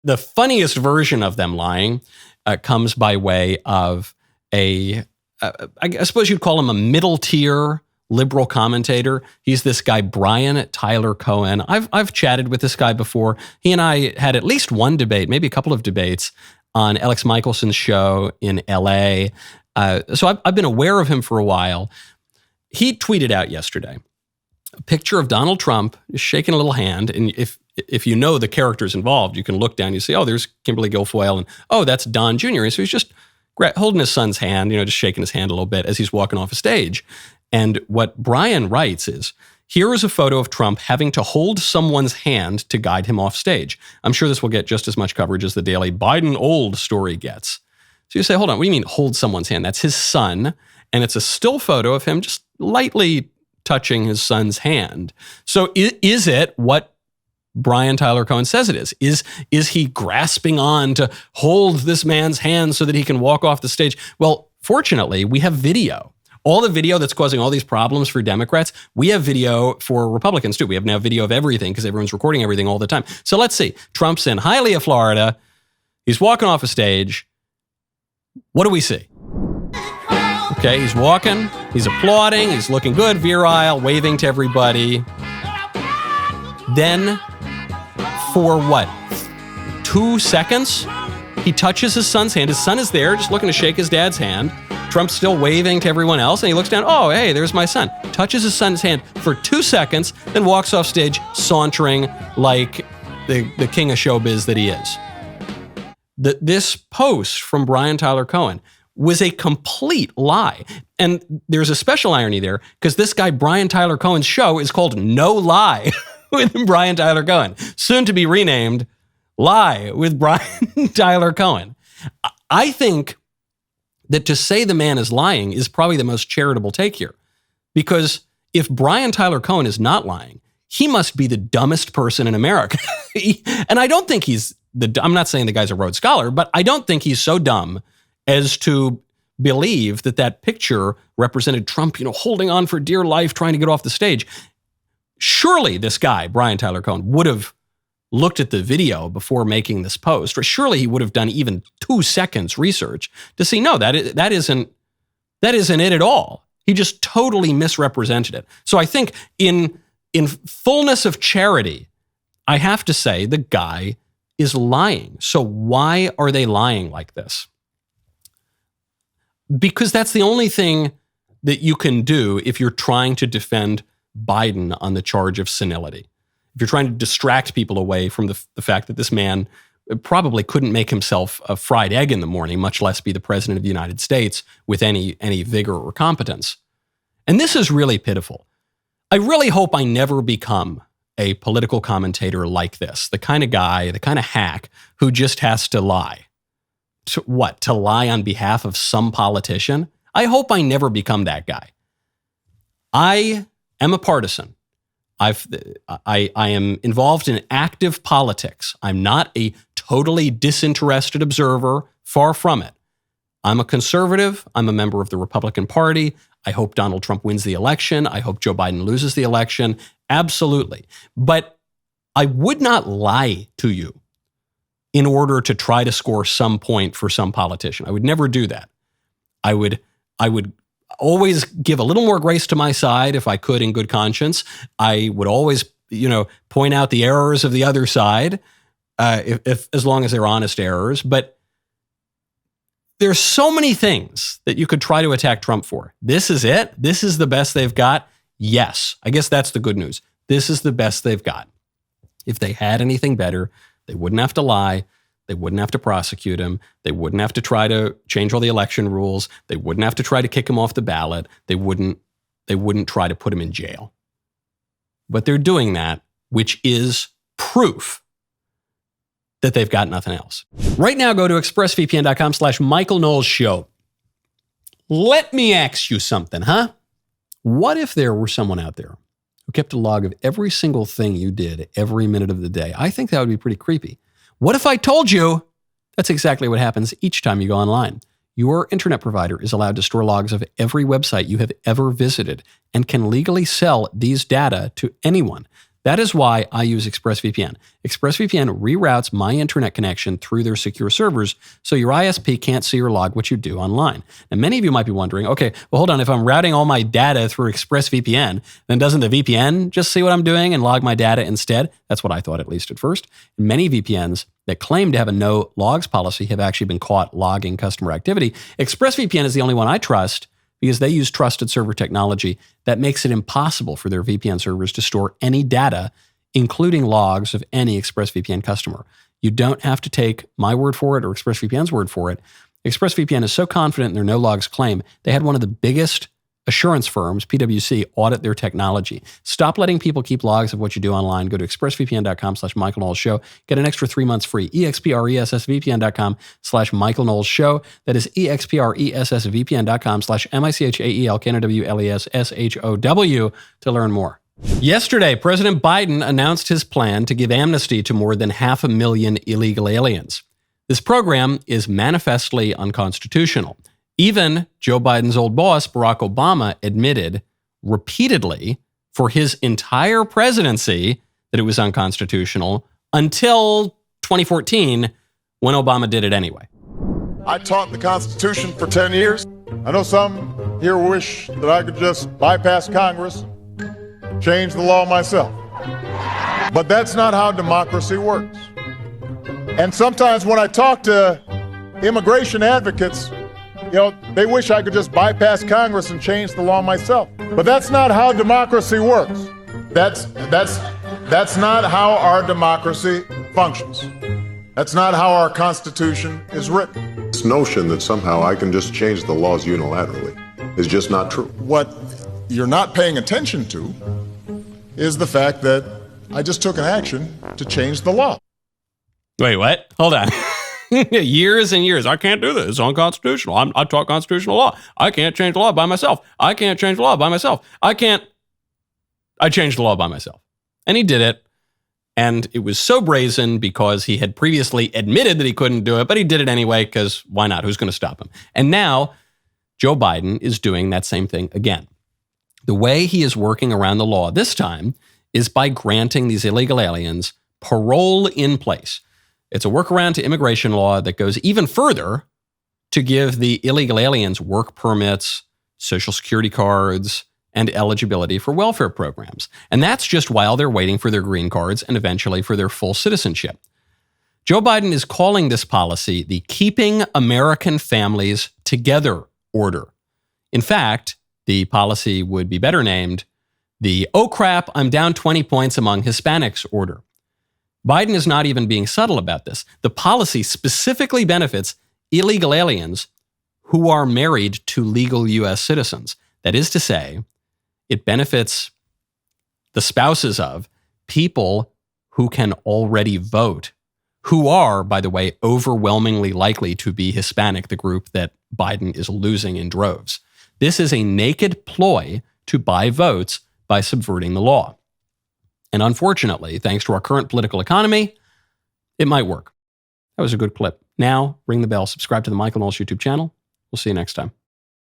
The funniest version of them lying comes by way of I suppose you'd call him a middle tier liberal commentator. He's this guy, Brian Tyler Cohen. I've chatted with this guy before. He and I had at least one debate, maybe a couple of debates on Alex Michelson's show in LA. So I've been aware of him for a while. He tweeted out yesterday a picture of Donald Trump shaking a little hand. And if you know the characters involved, you can look down, you see, oh, there's Kimberly Guilfoyle, and oh, that's Don Jr. So he's just holding his son's hand, just shaking his hand a little bit as he's walking off a stage. And what Brian writes is, here is a photo of Trump having to hold someone's hand to guide him off stage. I'm sure this will get just as much coverage as the daily Biden old story gets. So you say, hold on, what do you mean hold someone's hand? That's his son. And it's a still photo of him just lightly touching his son's hand. So is it what Brian Tyler Cohen says it is? Is he grasping on to hold this man's hand so that he can walk off the stage? Well, fortunately, we have video. All the video that's causing all these problems for Democrats, we have video for Republicans too. We have now video of everything because everyone's recording everything all the time. So let's see. Trump's in Hialeah, Florida. He's walking off a stage. What do we see? Okay, he's walking. He's applauding. He's looking good, virile, waving to everybody. Then, for what? 2 seconds, he touches his son's hand. His son is there, just looking to shake his dad's hand. Trump's still waving to everyone else, and he looks down, oh, hey, there's my son. Touches his son's hand for 2 seconds, then walks off stage sauntering like the king of showbiz that he is. This post from Brian Tyler Cohen was a complete lie. And there's a special irony there, because this guy, Brian Tyler Cohen's show is called No Lie with Brian Tyler Cohen, soon to be renamed Lie with Brian Tyler Cohen. I think that to say the man is lying is probably the most charitable take here. Because if Brian Tyler Cohen is not lying, he must be the dumbest person in America. And I don't think I'm not saying the guy's a Rhodes Scholar, but I don't think he's so dumb as to believe that picture represented Trump, holding on for dear life, trying to get off the stage. Surely this guy, Brian Tyler Cohen, would have looked at the video before making this post, or surely he would have done even 2 seconds research to see, no, that isn't it at all. He just totally misrepresented it. So I think in fullness of charity, I have to say the guy is lying. So why are they lying like this? Because that's the only thing that you can do if you're trying to defend Biden on the charge of senility. If you're trying to distract people away from the fact that this man probably couldn't make himself a fried egg in the morning, much less be the president of the United States with any vigor or competence. And this is really pitiful. I really hope I never become a political commentator like this, the kind of guy, the kind of hack who just has to lie. To lie on behalf of some politician? I hope I never become that guy. I am a partisan. I am involved in active politics. I'm not a totally disinterested observer, far from it. I'm a conservative. I'm a member of the Republican Party. I hope Donald Trump wins the election. I hope Joe Biden loses the election. Absolutely. But I would not lie to you in order to try to score some point for some politician. I would never do that. I would always give a little more grace to my side if I could in good conscience. I would always, point out the errors of the other side, if as long as they're honest errors. But there's so many things that you could try to attack Trump for. This is it? This is the best they've got? Yes. I guess that's the good news. This is the best they've got. If they had anything better, they wouldn't have to lie. They wouldn't have to prosecute him. They wouldn't have to try to change all the election rules. They wouldn't have to try to kick him off the ballot. They wouldn't try to put him in jail. But they're doing that, which is proof that they've got nothing else. Right now, go to expressvpn.com/Michael Knowles Show. Let me ask you something, huh? What if there were someone out there who kept a log of every single thing you did every minute of the day? I think that would be pretty creepy. What if I told you that's exactly what happens each time you go online? Your internet provider is allowed to store logs of every website you have ever visited and can legally sell these data to anyone. That is why I use ExpressVPN. ExpressVPN reroutes my internet connection through their secure servers, so your ISP can't see or log what you do online. And many of you might be wondering, okay, well, hold on, if I'm routing all my data through ExpressVPN, then doesn't the VPN just see what I'm doing and log my data instead? That's what I thought, at least at first. And many VPNs that claim to have a no logs policy have actually been caught logging customer activity. ExpressVPN is the only one I trust, because they use trusted server technology that makes it impossible for their VPN servers to store any data, including logs of any ExpressVPN customer. You don't have to take my word for it or ExpressVPN's word for it. ExpressVPN is so confident in their no logs claim, they had one of the biggest assurance firms, PwC, audit their technology. Stop letting people keep logs of what you do online. Go to expressvpn.com/Michael Knowles Show. Get an extra 3 months free. expressvpn.com/Michael Knowles Show. That is expressvpn.com/MICHAELKNWLESSHOW to learn more. Yesterday, President Biden announced his plan to give amnesty to more than 500,000 illegal aliens. This program is manifestly unconstitutional. Even Joe Biden's old boss, Barack Obama, admitted repeatedly for his entire presidency that it was unconstitutional until 2014, when Obama did it anyway. I taught the Constitution for 10 years. I know some here wish that I could just bypass Congress, change the law myself. But that's not how democracy works. And sometimes when I talk to immigration advocates, they wish I could just bypass Congress and change the law myself. But that's not how democracy works. That's not how our democracy functions. That's not how our Constitution is written. This notion that somehow I can just change the laws unilaterally is just not true. What you're not paying attention to is the fact that I just took an action to change the law. Wait, what? Hold on. Years and years. I can't do this. It's unconstitutional. I taught constitutional law. I can't change the law by myself. I can't change the law by myself. I changed the law by myself. And he did it. And it was so brazen because he had previously admitted that he couldn't do it, but he did it anyway because why not? Who's going to stop him? And now Joe Biden is doing that same thing again. The way he is working around the law this time is by granting these illegal aliens parole in place. It's a workaround to immigration law that goes even further to give the illegal aliens work permits, Social Security cards, and eligibility for welfare programs. And that's just while they're waiting for their green cards and eventually for their full citizenship. Joe Biden is calling this policy the Keeping American Families Together order. In fact, the policy would be better named the "Oh crap, I'm down 20 points among Hispanics" order. Biden is not even being subtle about this. The policy specifically benefits illegal aliens who are married to legal U.S. citizens. That is to say, it benefits the spouses of people who can already vote, who are, by the way, overwhelmingly likely to be Hispanic, the group that Biden is losing in droves. This is a naked ploy to buy votes by subverting the law. And unfortunately, thanks to our current political economy, it might work. That was a good clip. Now, ring the bell, subscribe to the Michael Knowles YouTube channel. We'll see you next time.